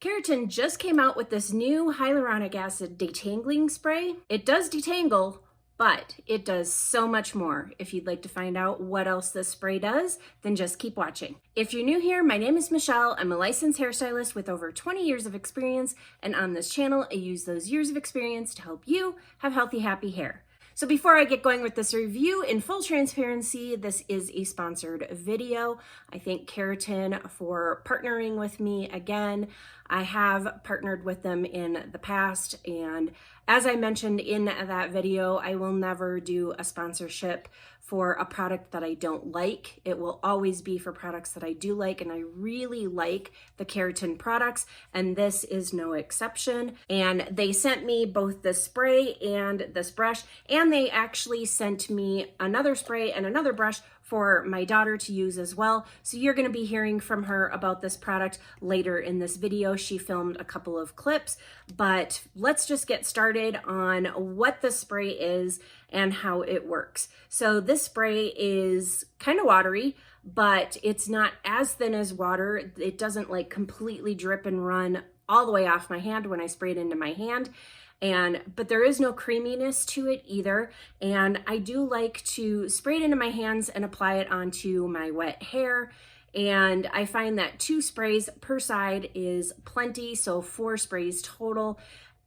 Kerotin just came out with this new hyaluronic acid detangling spray. It does detangle, but it does so much more. If you'd like to find out what else this spray does, then just keep watching. If you're new here, my name is Michelle. I'm a licensed hairstylist with over 20 years of experience, and on this channel, I use those years of experience to help you have healthy, happy hair. So before I get going with this review, in full transparency, this is a sponsored video. I thank Kerotin for partnering with me again. I have partnered with them in the past, and as I mentioned in that video, I will never do a sponsorship for a product that I don't like. It will always be for products that I do like, and I really like the Kerotin products, and this is no exception. And they sent me both the spray and this brush, and they actually sent me another spray and another brush for my daughter to use as well. So you're gonna be hearing from her about this product later in this video. She filmed a couple of clips, but let's just get started on what the spray is and how it works. So this spray is kind of watery, but it's not as thin as water. It doesn't like completely drip and run all the way off my hand when I spray it into my hand. But there is no creaminess to it either. And I do like to spray it into my hands and apply it onto my wet hair. And I find that 2 sprays per side is plenty, so 4 sprays total.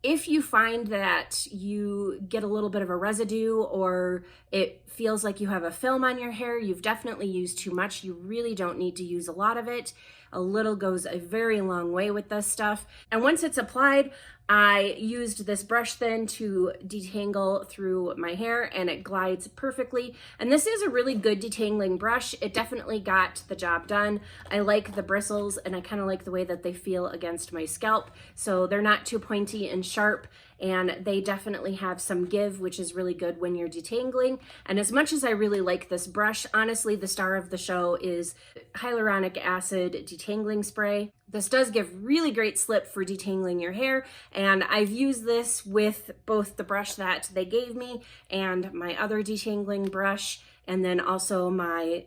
If you find that you get a little bit of a residue or it feels like you have a film on your hair, you've definitely used too much. You really don't need to use a lot of it. A little goes a very long way with this stuff. And once it's applied, I used this brush then to detangle through my hair, and it glides perfectly. And this is a really good detangling brush. It definitely got the job done. I like the bristles, and I kind of like the way that they feel against my scalp. So they're not too pointy and sharp, and they definitely have some give, which is really good when you're detangling. And as much as I really like this brush, honestly, the star of the show is hyaluronic acid detangling spray. This does give really great slip for detangling your hair, and I've used this with both the brush that they gave me and my other detangling brush, and then also my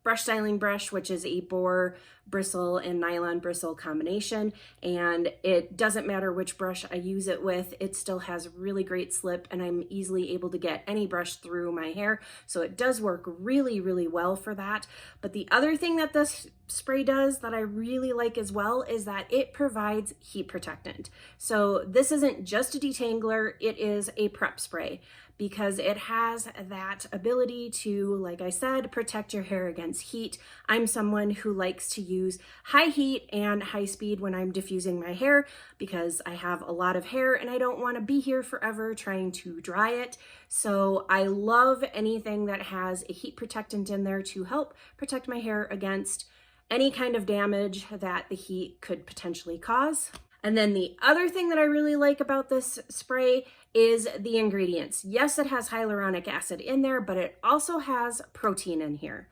brush styling brush, which is a boar bristle and nylon bristle combination. And it doesn't matter which brush I use it with, it still has really great slip, and I'm easily able to get any brush through my hair. So it does work really, really well for that. But the other thing that this spray does that I really like as well is that it provides heat protectant. So this isn't just a detangler, it is a prep spray, because it has that ability to, like I said, protect your hair against heat. I'm someone who likes to use high heat and high speed when I'm diffusing my hair because I have a lot of hair and I don't want to be here forever trying to dry it. So I love anything that has a heat protectant in there to help protect my hair against any kind of damage that the heat could potentially cause. And then the other thing that I really like about this spray is the ingredients. Yes, it has hyaluronic acid in there, but it also has protein in here.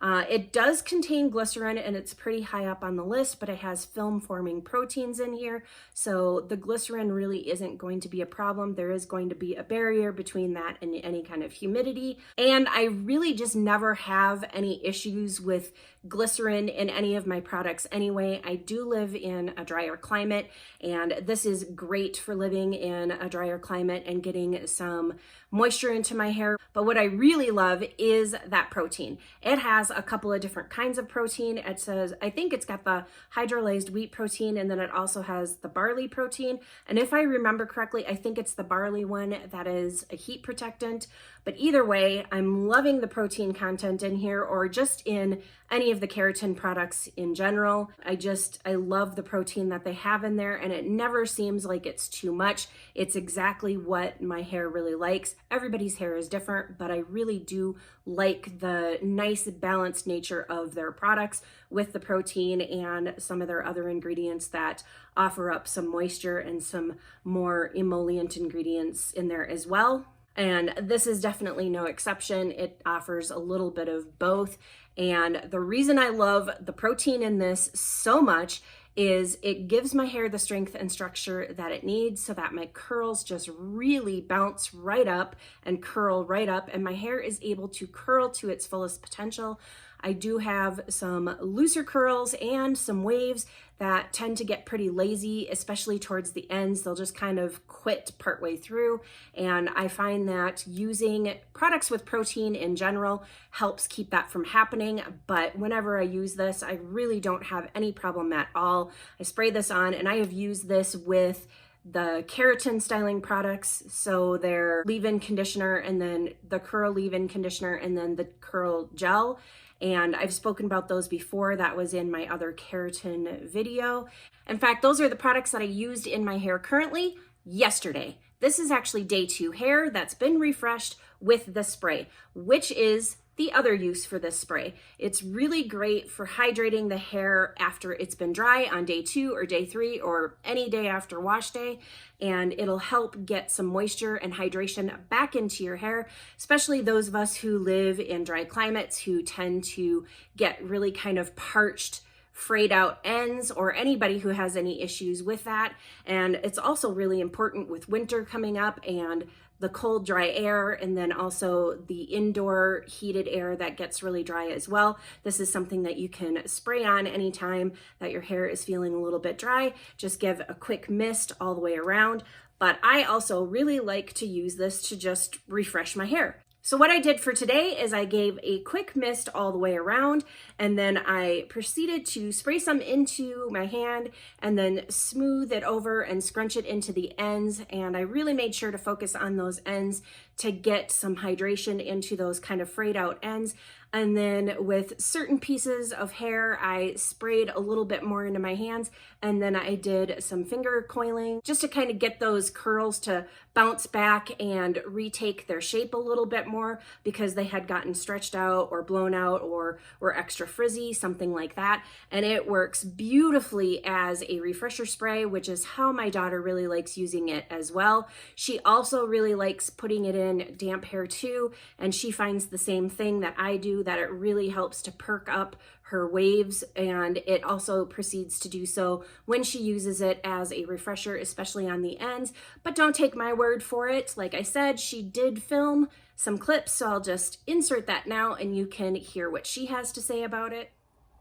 It does contain glycerin, and it's pretty high up on the list, but it has film-forming proteins in here, so the glycerin really isn't going to be a problem. There is going to be a barrier between that and any kind of humidity, and I really just never have any issues with glycerin in any of my products anyway. I do live in a drier climate, and this is great for living in a drier climate and getting some moisture into my hair. But what I really love is that protein. It has a couple of different kinds of protein. It says, I think it's got the hydrolyzed wheat protein, and then it also has the barley protein. And if I remember correctly, I think it's the barley one that is a heat protectant. But either way, I'm loving the protein content in here, or just in any of the Kerotin products in general. I love the protein that they have in there, and it never seems like it's too much. It's exactly what my hair really likes. Everybody's hair is different, but I really do like the nice balanced nature of their products with the protein and some of their other ingredients that offer up some moisture and some more emollient ingredients in there as well. And this is definitely no exception. It offers a little bit of both. And the reason I love the protein in this so much is it gives my hair the strength and structure that it needs so that my curls just really bounce right up and curl right up, and my hair is able to curl to its fullest potential. I do have some looser curls and some waves that tend to get pretty lazy, especially towards the ends. They'll just kind of quit partway through. And I find that using products with protein in general helps keep that from happening. But whenever I use this, I really don't have any problem at all. I spray this on, and I have used this with the keratin styling products. So their leave-in conditioner, and then the curl leave-in conditioner, and then the curl gel. And I've spoken about those before. That was in my other keratin video. In fact, those are the products that I used in my hair currently yesterday. This is actually day 2 hair that's been refreshed with the spray, which is the other use for this spray. It's really great for hydrating the hair after it's been dry on day 2 or day 3 or any day after wash day, and it'll help get some moisture and hydration back into your hair, especially those of us who live in dry climates who tend to get really kind of parched, frayed out ends, or anybody who has any issues with that. And it's also really important with winter coming up and the cold, dry air, and then also the indoor heated air that gets really dry as well. This is something that you can spray on anytime that your hair is feeling a little bit dry. Just give a quick mist all the way around. But I also really like to use this to just refresh my hair. So what I did for today is I gave a quick mist all the way around, and then I proceeded to spray some into my hand and then smooth it over and scrunch it into the ends. And I really made sure to focus on those ends to get some hydration into those kind of frayed out ends. And then with certain pieces of hair, I sprayed a little bit more into my hands, and then I did some finger coiling just to kind of get those curls to bounce back and retake their shape a little bit more because they had gotten stretched out or blown out or were extra frizzy, something like that. And it works beautifully as a refresher spray, which is how my daughter really likes using it as well. She also really likes putting it in damp hair too, and she finds the same thing that I do, that it really helps to perk up her waves, and it also proceeds to do so when she uses it as a refresher, especially on the ends. But don't take my word for it. Like I said, she did film some clips, so I'll just insert that now and you can hear what she has to say about it.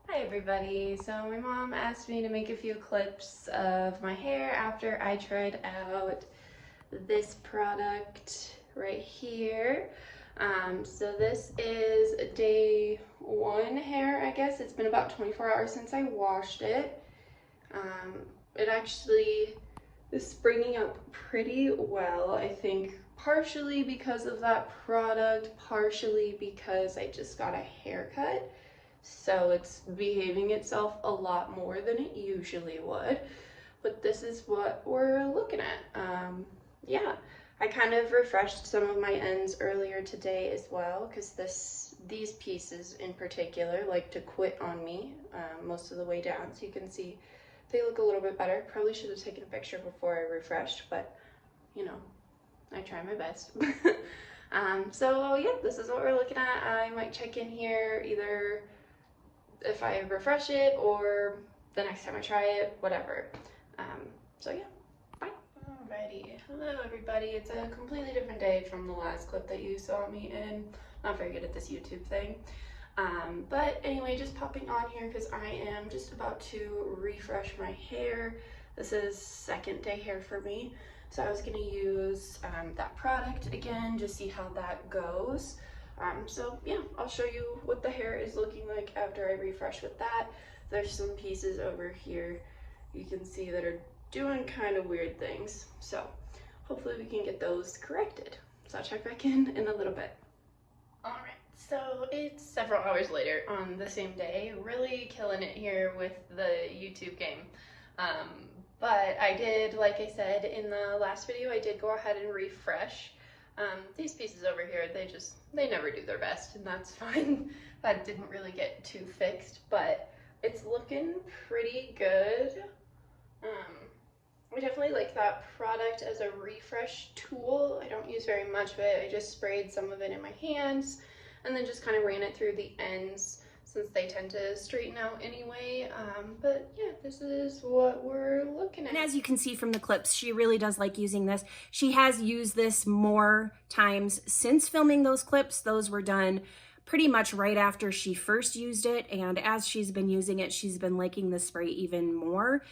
Hi everybody, so my mom asked me to make a few clips of my hair after I tried out this product right here. So this is day 1 hair, I guess. It's been about 24 hours since I washed it. It actually is springing up pretty well, I think partially because of that product, partially because I just got a haircut. So it's behaving itself a lot more than it usually would. But this is what we're looking at. Yeah. I kind of refreshed some of my ends earlier today as well, because these pieces in particular like to quit on me most of the way down. So you can see they look a little bit better. Probably should have taken a picture before I refreshed, but you know, I try my best. So yeah, this is what we're looking at. I might check in here either if I refresh it or the next time I try it, whatever. So yeah. Alrighty, hello everybody. It's a completely different day from the last clip that you saw me in. Not very good at this YouTube thing. But anyway, just popping on here because I am just about to refresh my hair. This is second day hair for me. So I was going to use that product again, just see how that goes. So yeah, I'll show you what the hair is looking like after I refresh with that. There's some pieces over here you can see that are doing kind of weird things, so hopefully we can get those corrected. So I'll check back in a little bit. All right, so it's several hours later on the same day. Really killing it here with the YouTube game. But I did, like I said in the last video, I did go ahead and refresh. These pieces over here, they never do their best, and that's fine. That didn't really get too fixed, but it's looking pretty good. I definitely like that product as a refresh tool. I don't use very much of it. I just sprayed some of it in my hands and then just kind of ran it through the ends since they tend to straighten out anyway. But yeah, this is what we're looking at. And as you can see from the clips, she really does like using this. She has used this more times since filming those clips. Those were done pretty much right after she first used it, and as she's been using it, she's been liking the spray even more.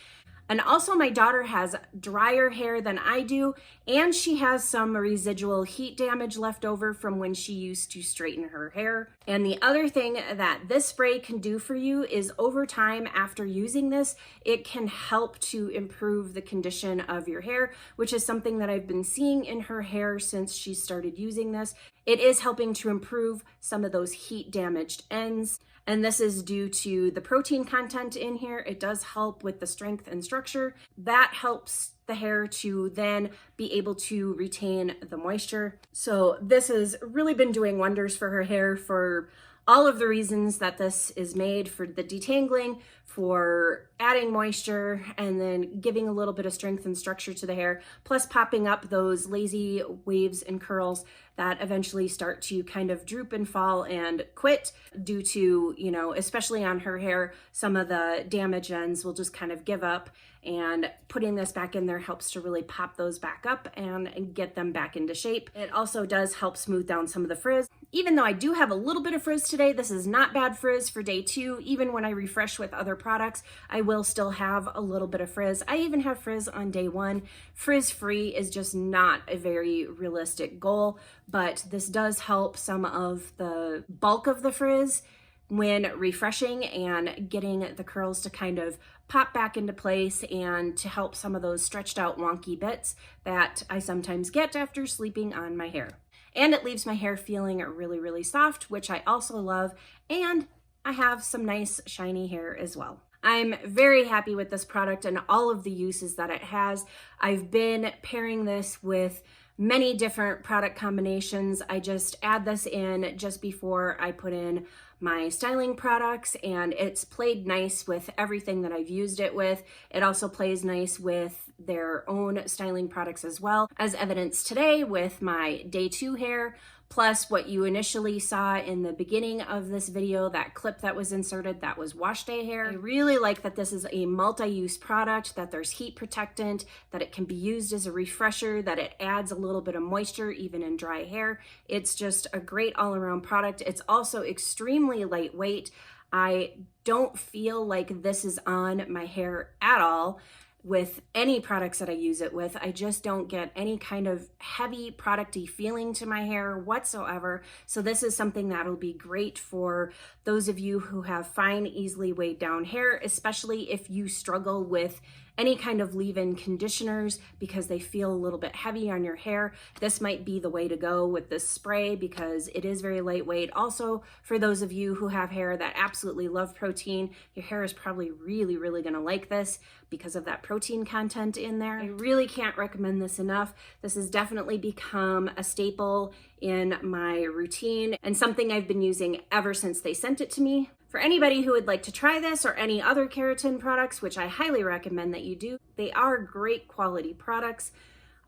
And also my daughter has drier hair than I do, and she has some residual heat damage left over from when she used to straighten her hair. And the other thing that this spray can do for you is over time after using this, it can help to improve the condition of your hair, which is something that I've been seeing in her hair since she started using this. It is helping to improve some of those heat damaged ends. And this is due to the protein content in here. It does help with the strength and structure. That helps the hair to then be able to retain the moisture. So this has really been doing wonders for her hair for all of the reasons that this is made, for the detangling, for adding moisture, and then giving a little bit of strength and structure to the hair, plus popping up those lazy waves and curls that eventually start to kind of droop and fall and quit due to, you know, especially on her hair, some of the damage ends will just kind of give up, and putting this back in there helps to really pop those back up and get them back into shape. It also does help smooth down some of the frizz. Even though I do have a little bit of frizz today, this is not bad frizz for day 2. Even when I refresh with other products, I will still have a little bit of frizz. I even have frizz on day 1. Frizz-free is just not a very realistic goal, but this does help some of the bulk of the frizz when refreshing and getting the curls to kind of pop back into place, and to help some of those stretched out wonky bits that I sometimes get after sleeping on my hair. And it leaves my hair feeling really, really soft, which I also love, and I have some nice shiny hair as well. I'm very happy with this product and all of the uses that it has. I've been pairing this with many different product combinations. I just add this in just before I put in my styling products, and it's played nice with everything that I've used it with. It also plays nice with their own styling products as well, as evidenced today with my day 2 hair, plus what you initially saw in the beginning of this video, that clip that was inserted, that was wash day hair. I really like that this is a multi-use product, that there's heat protectant, that it can be used as a refresher, that it adds a little bit of moisture even in dry hair. It's just a great all-around product. It's also extremely lightweight. I don't feel like this is on my hair at all with any products that I use it with. I just don't get any kind of heavy producty feeling to my hair whatsoever. So this is something that'll be great for those of you who have fine, easily weighed down hair, especially if you struggle with any kind of leave-in conditioners because they feel a little bit heavy on your hair. This might be the way to go with this spray because it is very lightweight. Also, for those of you who have hair that absolutely love protein, your hair is probably really, really gonna like this because of that protein content in there. I really can't recommend this enough. This has definitely become a staple in my routine and something I've been using ever since they sent it to me. For anybody who would like to try this or any other keratin products, which I highly recommend that you do, they are great quality products.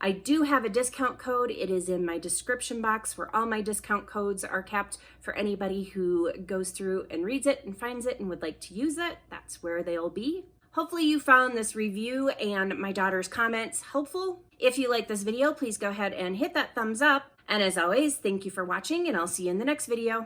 I do have a discount code. It is in my description box where all my discount codes are kept for anybody who goes through and reads it and finds it and would like to use it. That's where they'll be. Hopefully you found this review and my daughter's comments helpful. If you like this video, please go ahead and hit that thumbs up. And as always, thank you for watching, and I'll see you in the next video.